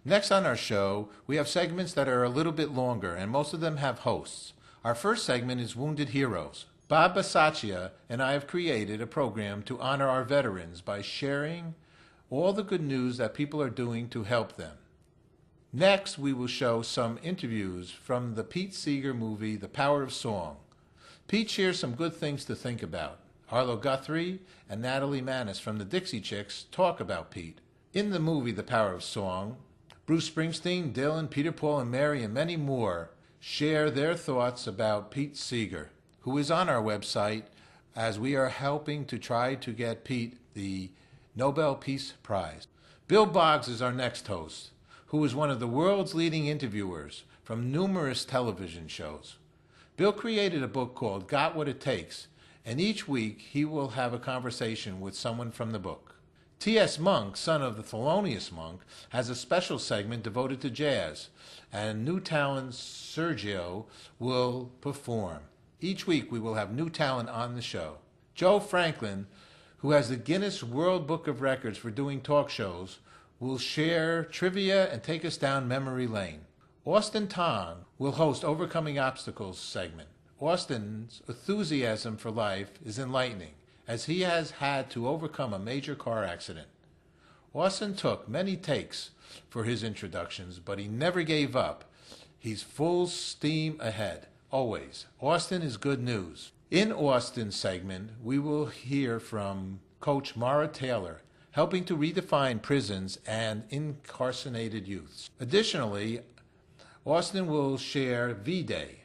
Next on our show, we have segments that are a little bit longer, and most of them have hosts. Our first segment is Wounded Heroes. Bob Baccacia and I have created a program to honor our veterans by sharing all the good news that people are doing to help them. Next, we will show some interviews from the Pete Seeger movie, The Power of Song. Pete shares some good things to think about. Arlo Guthrie and Natalie from the Dixie Chicks talk about Pete. In the movie The Power of Song, Bruce Springsteen, Dylan, Peter, Paul, and Mary, and many more share their thoughts about Pete Seeger, who is on our website as we are helping to try to get Pete the Nobel Peace Prize. Bill Boggs is our next host, who is one of the world's leading interviewers from numerous television shows. Bill created a book called Got What It Takes, and each week he will have a conversation with someone from the book. T.S. Monk, son of the Thelonious Monk, has a special segment devoted to jazz, and new talent Sergio will perform. Each week we will have new talent on the show. Joe Franklin, who has the Guinness World Book of Records for doing talk shows, will share trivia and take us down memory lane. Austin Tong will host Overcoming Obstacles segment. Austin's enthusiasm for life is enlightening, as he has had to overcome a major car accident. Austin took many takes for his introductions, but he never gave up. He's full steam ahead, always. Austin is good news. In Austin's segment, we will hear from Coach Mara Taylor, helping to redefine prisons and incarcerated youths. Additionally, Austin will share V-Day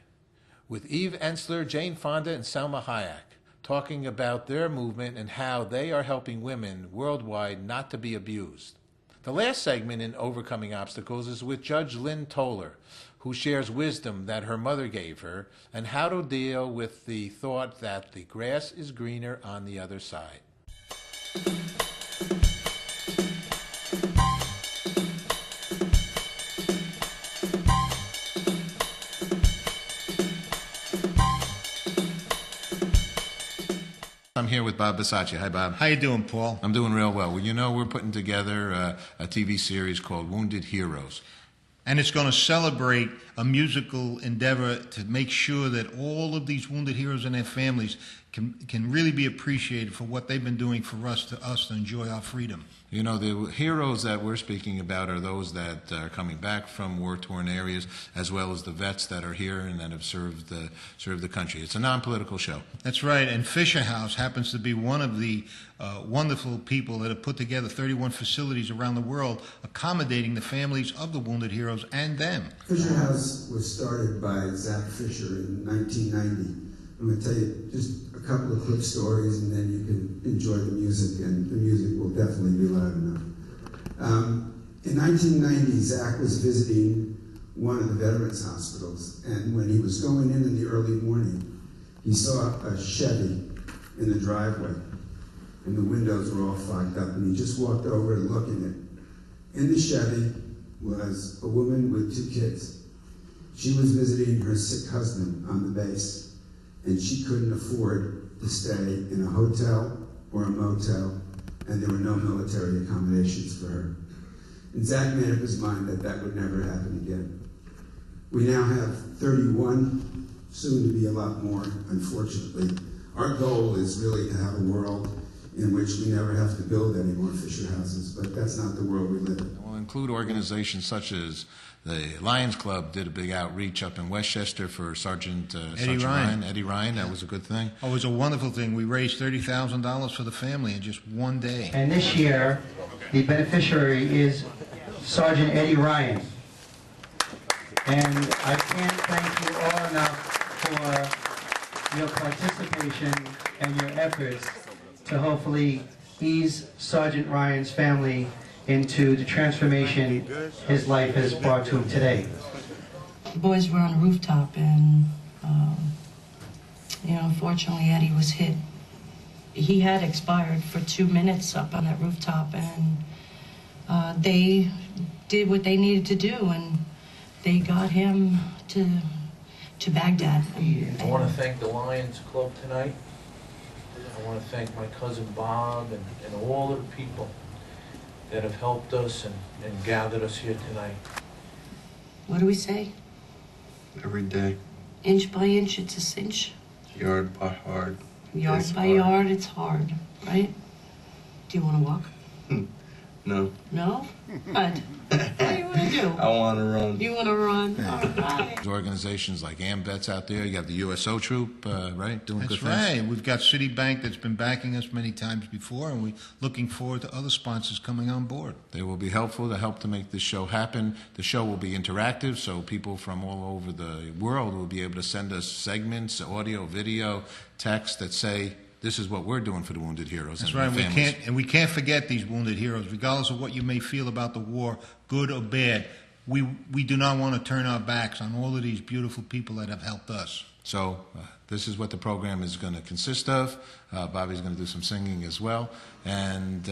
with Eve Ensler, Jane Fonda, and Selma Hayek, talking about their movement and how they are helping women worldwide not to be abused. The last segment in Overcoming Obstacles is with Judge Lynn Toller, who shares wisdom that her mother gave her and how to deal with the thought that the grass is greener on the other side. I'm here with Bob Baccacia. Hi, Bob. How you doing, Paul? I'm doing real well. Well, you know, we're putting together a TV series called Wounded Heroes. And it's going to celebrate a musical endeavor to make sure that all of these wounded heroes and their families can really be appreciated for what they've been doing for us to enjoy our freedom. You know, the heroes that we're speaking about are those that are coming back from war-torn areas, as well as the vets that are here and that have served the country. It's a non-political show. That's right, and Fisher House happens to be one of the wonderful people that have put together 31 facilities around the world accommodating the families of the wounded heroes and them. Fisher House was started by Zach Fisher in 1990. I'm going to tell you just a couple of quick stories, and then you can enjoy the music, and the music will definitely be loud enough. In 1990, Zach was visiting one of the veterans hospitals, and when he was going in the early morning, he saw a Chevy in the driveway, and the windows were all fogged up, and he just walked over to look in it. In the Chevy was a woman with 2 kids. She was visiting her sick husband on the base, and she couldn't afford to stay in a hotel or a motel, and there were no military accommodations for her. And Zach made up his mind that that would never happen again. We now have 31, soon to be a lot more, unfortunately. Our goal is really to have a world in which we never have to build any more Fisher houses, but that's not the world we live in. We'll include organizations such as the Lions Club did a big outreach up in Westchester for Sergeant Ryan. Eddie Ryan, that was a good thing. Oh, it was a wonderful thing. We raised $30,000 for the family in just one day. And this year, the beneficiary is Sergeant Eddie Ryan. And I can't thank you all enough for your participation and your efforts to hopefully ease Sergeant Ryan's family into the transformation his life has brought to him today. The boys were on a rooftop, and unfortunately Eddie was hit. He had expired for 2 minutes up on that rooftop, and they did what they needed to do, and they got him to Baghdad. I want to thank the Lions Club tonight. I want to thank my cousin Bob and all of the people that have helped us and gathered us here tonight. What do we say? Every day. Inch by inch, it's a cinch. Yard by yard. Yard by yard, it's hard, right? Do you want to walk? No. No? What? What do you want to do? I want to run. You want to run? All right. There's organizations like AMVETS out there. You have the USO Troop, right? Doing That's good things. right. We've got Citibank that's been backing us many times before, and we're looking forward to other sponsors coming on board. They will be helpful to help to make this show happen. The show will be interactive, so people from all over the world will be able to send us segments, audio, video, text that say, this is what we're doing for the wounded heroes. That's and right. their families. We can't forget these wounded heroes, regardless of what you may feel about the war, good or bad. We do not want to turn our backs on all of these beautiful people that have helped us. So this is what the program is going to consist of. Bobby's going to do some singing as well, and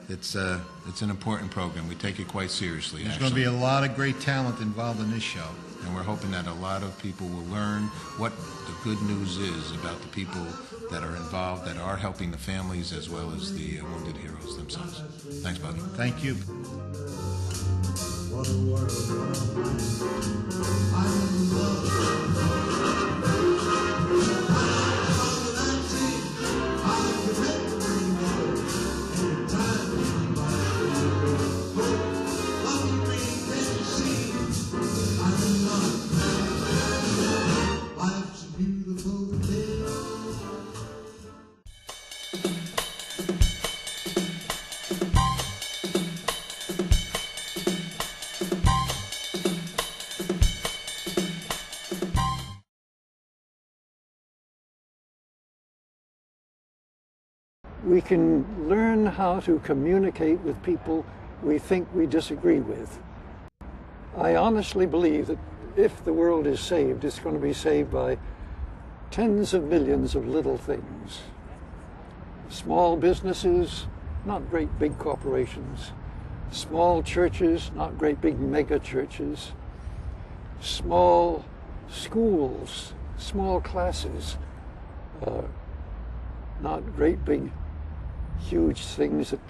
it's an important program. We take it quite seriously. There's going to be a lot of great talent involved in this show. And we're hoping that a lot of people will learn what the good news is about the people that are involved, that are helping the families as well as the wounded heroes themselves. Thanks, Bobby. Thank you. What a world I'm in love. We can learn how to communicate with people we think we disagree with. I honestly believe that if the world is saved, it's going to be saved by tens of millions of little things. Small businesses, not great big corporations. Small churches, not great big mega churches. Small schools, small classes, not great big huge things that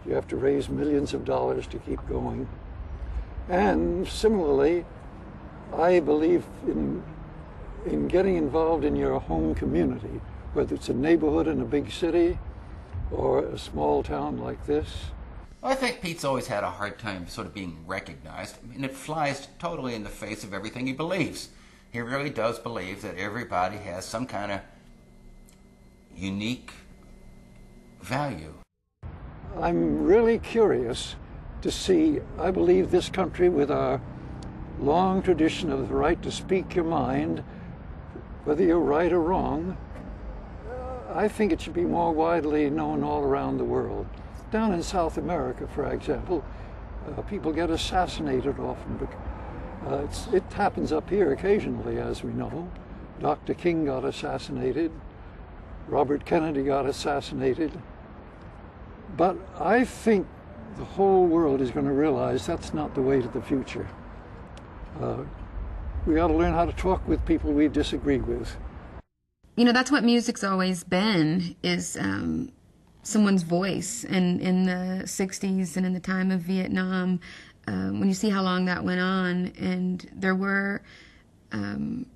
you have to raise millions of dollars to keep going. And similarly, I believe in getting involved in your home community, whether it's a neighborhood in a big city or a small town like this. I think Pete's always had a hard time sort of being recognized, and it flies totally in the face of everything he believes. He really does believe that everybody has some kind of unique value. I'm really curious to see, I believe this country with our long tradition of the right to speak your mind, whether you're right or wrong, I think it should be more widely known all around the world. Down in South America, for example, people get assassinated often. It happens up here occasionally, as we know. Dr. King got assassinated. Robert Kennedy got assassinated. But I think the whole world is going to realize that's not the way to the future. We ought to learn how to talk with people we disagree with. You know, that's what music's always been, is someone's voice. And in the 60s and in the time of Vietnam, when you see how long that went on, and there were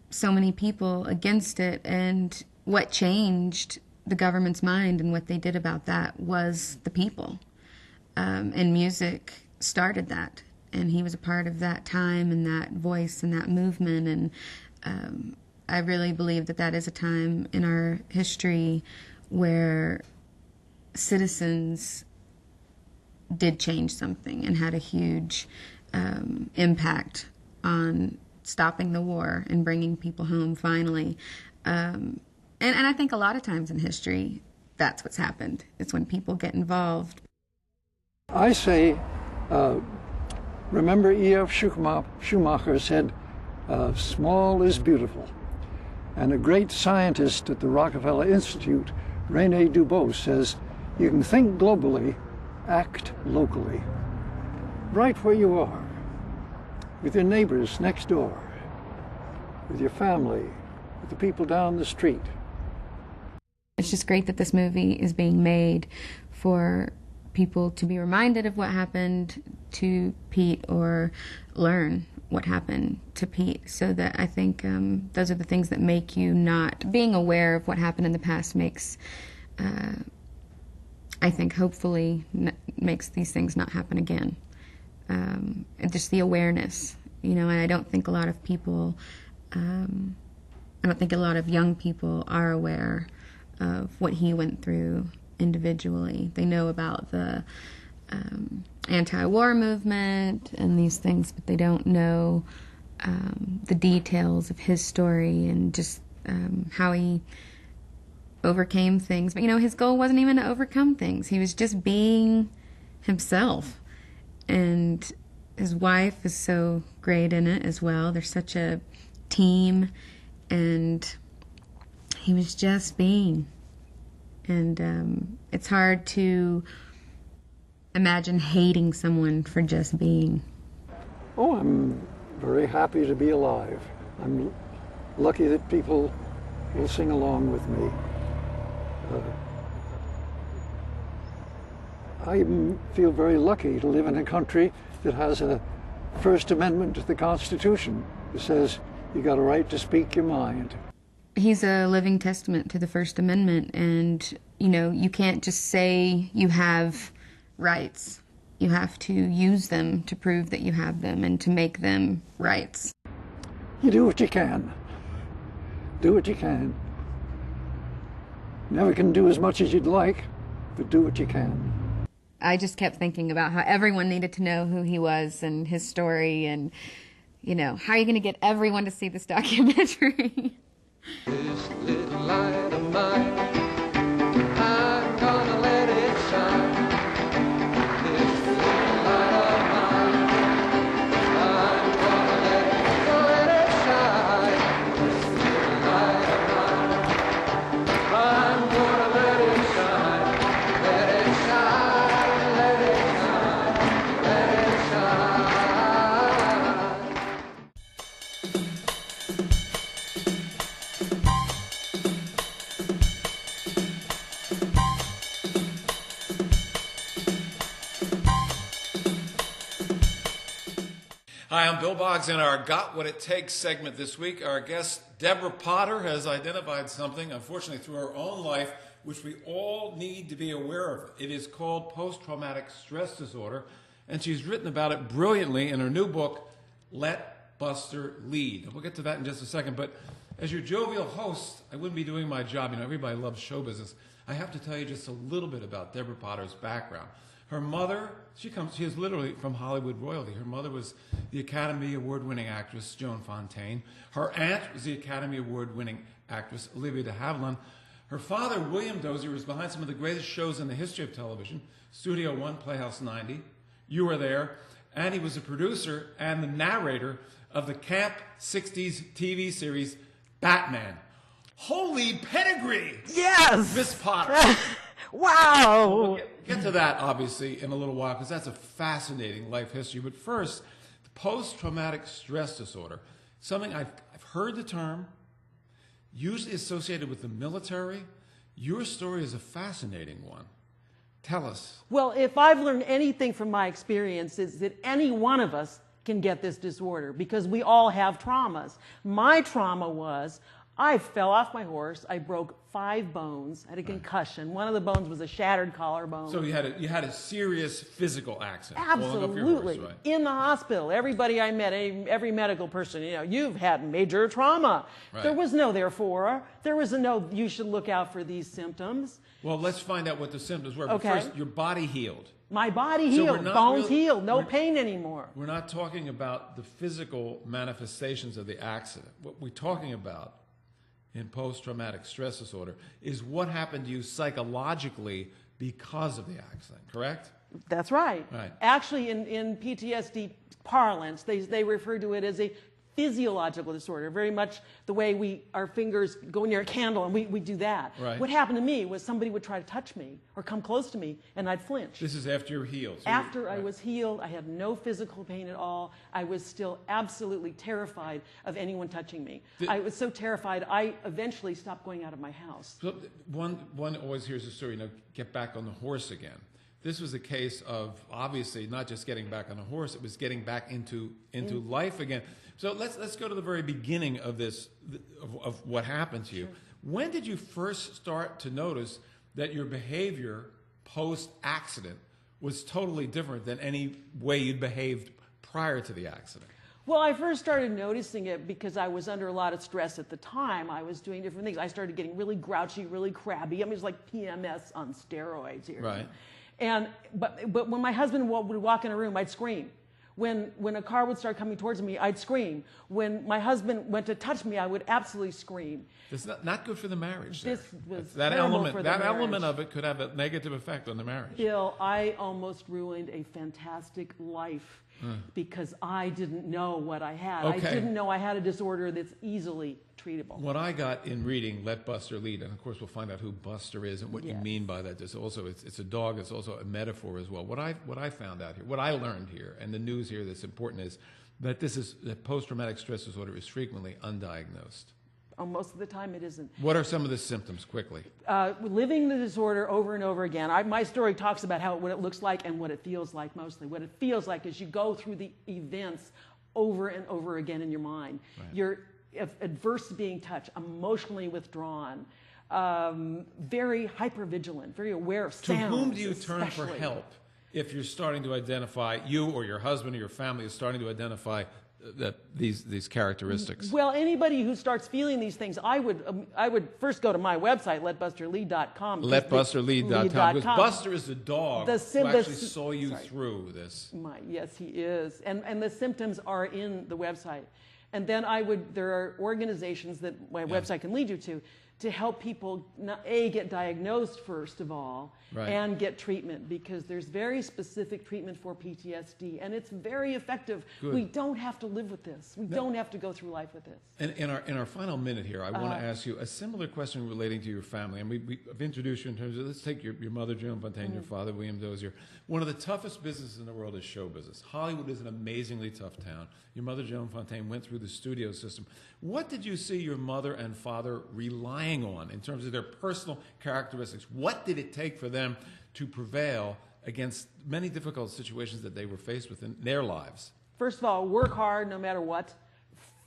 so many people against it, and what changed the government's mind and what they did about that was the people. And music started that. And he was a part of that time and that voice and that movement. And I really believe that that is a time in our history where citizens did change something and had a huge impact on stopping the war and bringing people home finally. And I think a lot of times in history, that's what's happened. It's when people get involved. I say, remember E.F. Schumacher said, small is beautiful. And a great scientist at the Rockefeller Institute, René Dubos, says, you can think globally, act locally. Right where you are, with your neighbors next door, with your family, with the people down the street. It's just great that this movie is being made for people to be reminded of what happened to Pete or learn what happened to Pete. So that I think those are the things that make you not, being aware of what happened in the past makes, I think hopefully makes these things not happen again. And just the awareness, you know, and I don't think a lot of people, I don't think a lot of young people are aware of what he went through individually. They know about the anti-war movement and these things, but they don't know the details of his story and just how he overcame things. But, you know, his goal wasn't even to overcome things. He was just being himself. And his wife is so great in it as well. They're such a team, and he was just being. And it's hard to imagine hating someone for just being. Oh, I'm very happy to be alive. I'm lucky that people will sing along with me. I feel very lucky to live in a country that has a First Amendment to the Constitution that says you got a right to speak your mind. He's a living testament to the First Amendment, and, you know, you can't just say you have rights. You have to use them to prove that you have them and to make them rights. You do what you can. Do what you can. Never can do as much as you'd like, but do what you can. I just kept thinking about how everyone needed to know who he was and his story, and, you know, how are you going to get everyone to see this documentary? This little light of mine, I'm gonna let it shine. This little light of mine, I'm gonna let it shine. This little light of mine, I'm gonna let it shine. Let it shine, let it shine, let it shine. Hi, I'm Bill Boggs. In our Got What It Takes segment this week, our guest Deborah Potter has identified something, unfortunately through her own life, which we all need to be aware of. It is called post-traumatic stress disorder, and she's written about it brilliantly in her new book, Let Buster Lead. And we'll get to that in just a second, but as your jovial host, I wouldn't be doing my job. You know, everybody loves show business. I have to tell you just a little bit about Deborah Potter's background. Her mother, she is literally from Hollywood royalty. Her mother was the Academy Award-winning actress, Joan Fontaine. Her aunt was the Academy Award-winning actress, Olivia de Havilland. Her father, William Dozier, was behind some of the greatest shows in the history of television, Studio One, Playhouse 90, You Were There, and he was a producer and the narrator of the camp 60s TV series, Batman. Holy pedigree! Yes! Miss Potter. Wow! We'll get to that, obviously, in a little while, because that's a fascinating life history. But first, the post-traumatic stress disorder, something I've heard the term, usually associated with the military. Your story is a fascinating one. Tell us. Well, if I've learned anything from my experience, is that any one of us can get this disorder because we all have traumas. My trauma was I fell off my horse. I broke 5 bones. I had a concussion. One of the bones was a shattered collarbone. So you had a serious physical accident. Absolutely. Falling off your horse, right? In the hospital. Everybody I met, every medical person, you know, you've had major trauma. Right. There was no therefore. There was a no, you should look out for these symptoms. Well, let's find out what the symptoms were. Okay. But first, your body healed. My body So healed. Bones healed. No pain anymore. We're not talking about the physical manifestations of the accident. What we're talking about in post-traumatic stress disorder is what happened to you psychologically because of the accident, correct? That's right. Right. Actually, in PTSD parlance, they refer to it as a physiological disorder, very much the way our fingers go near a candle and we do that. Right. What happened to me was somebody would try to touch me or come close to me and I'd flinch. This is after you're healed. So After I was healed, I had no physical pain at all. I was still absolutely terrified of anyone touching me. I was so terrified, I eventually stopped going out of my house. So one always hears the story, get back on the horse again. this was a case of obviously not just getting back on a horse; it was getting back into life again. So let's go to the very beginning of this of what happened to you. Sure. When did you first start to notice that your behavior post-accident was totally different than any way you'd behaved prior to the accident? Well, I first started noticing it because I was under a lot of stress at the time. I was doing different things. I started getting really grouchy, really crabby. I mean, it was like PMS on steroids here. Right. But when my husband would walk in a room, I'd scream. When a car would start coming towards me, I'd scream. When my husband went to touch me, I would absolutely scream. It's not good for the marriage. This was that terrible element. for the That marriage. element of it could have a negative effect on the marriage. Bill, I almost ruined a fantastic life because I didn't know what I had. Okay. I didn't know I had a disorder that's easily treatable. What I got in reading Let Buster Lead, and of course we'll find out who Buster is and what you mean by that. There's also it's a dog. It's also a metaphor as well. What I found out here, what I learned here, and the news here that's important is that post-traumatic stress disorder is frequently undiagnosed. Oh, most of the time it isn't. What are some of the symptoms, quickly? Living the disorder over and over again. My story talks about what it looks like and what it feels like mostly. What it feels like is you go through the events over and over again in your mind. Right. You're adverse to being touched, emotionally withdrawn, very hypervigilant, very aware of sounds. To whom do you turn for especially. help if you're starting to identify, you or your husband or your family is starting to identify these characteristics? Well, anybody who starts feeling these things, I would first go to my website, letbusterlead.com. Letbusterlead.com. Because Buster is the dog who actually saw you sorry. through this. Yes, he is. And the symptoms are in the website. And then there are organizations that my website can lead you to help people, get diagnosed first of all, right. and get treatment, because there's very specific treatment for PTSD, and it's very effective. Good. We don't have to live with this. We don't have to go through life with this. And in our final minute here, I want to ask you a similar question relating to your family. And we've introduced you in terms of, let's take your mother, Joan Fontaine, your father, William Dozier. One of the toughest businesses in the world is show business. Hollywood is an amazingly tough town. Your mother, Joan Fontaine, went through the studio system. What did you see your mother and father relying on in terms of their personal characteristics? What did it take for them to prevail against many difficult situations that they were faced with in their lives? First of all, work hard no matter what.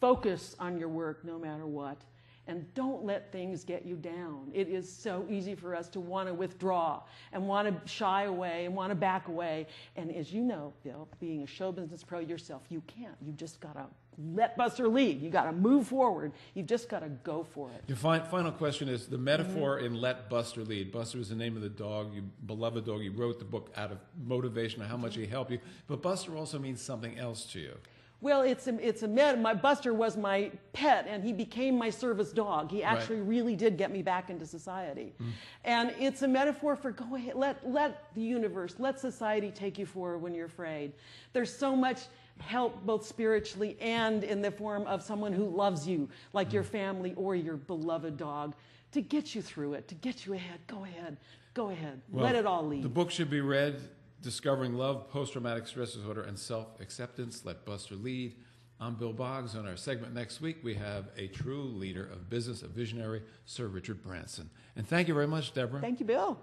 Focus on your work no matter what. And don't let things get you down. It is so easy for us to want to withdraw and want to shy away and want to back away. And as you know, Bill, being a show business pro yourself, you can't. You just got to let Buster lead. You got to move forward. You've just got to go for it. Your final question is the metaphor in Let Buster Lead. Buster is the name of the dog, your beloved dog. You wrote the book out of motivation of how much he helped you. But Buster also means something else to you. Well, my Buster was my pet, and he became my service dog. He actually really did get me back into society. And it's a metaphor for go ahead, let the universe, let society take you forward when you're afraid. There's so much help both spiritually and in the form of someone who loves you, like your family or your beloved dog, to get you through it, to get you ahead. Go ahead. Go ahead. Well, let it all lead. The book should be read. Discovering Love, Post-Traumatic Stress Disorder, and Self-Acceptance. Let Buster Lead. I'm Bill Boggs. On our segment next week, we have a true leader of business, a visionary, Sir Richard Branson. And thank you very much, Deborah. Thank you, Bill.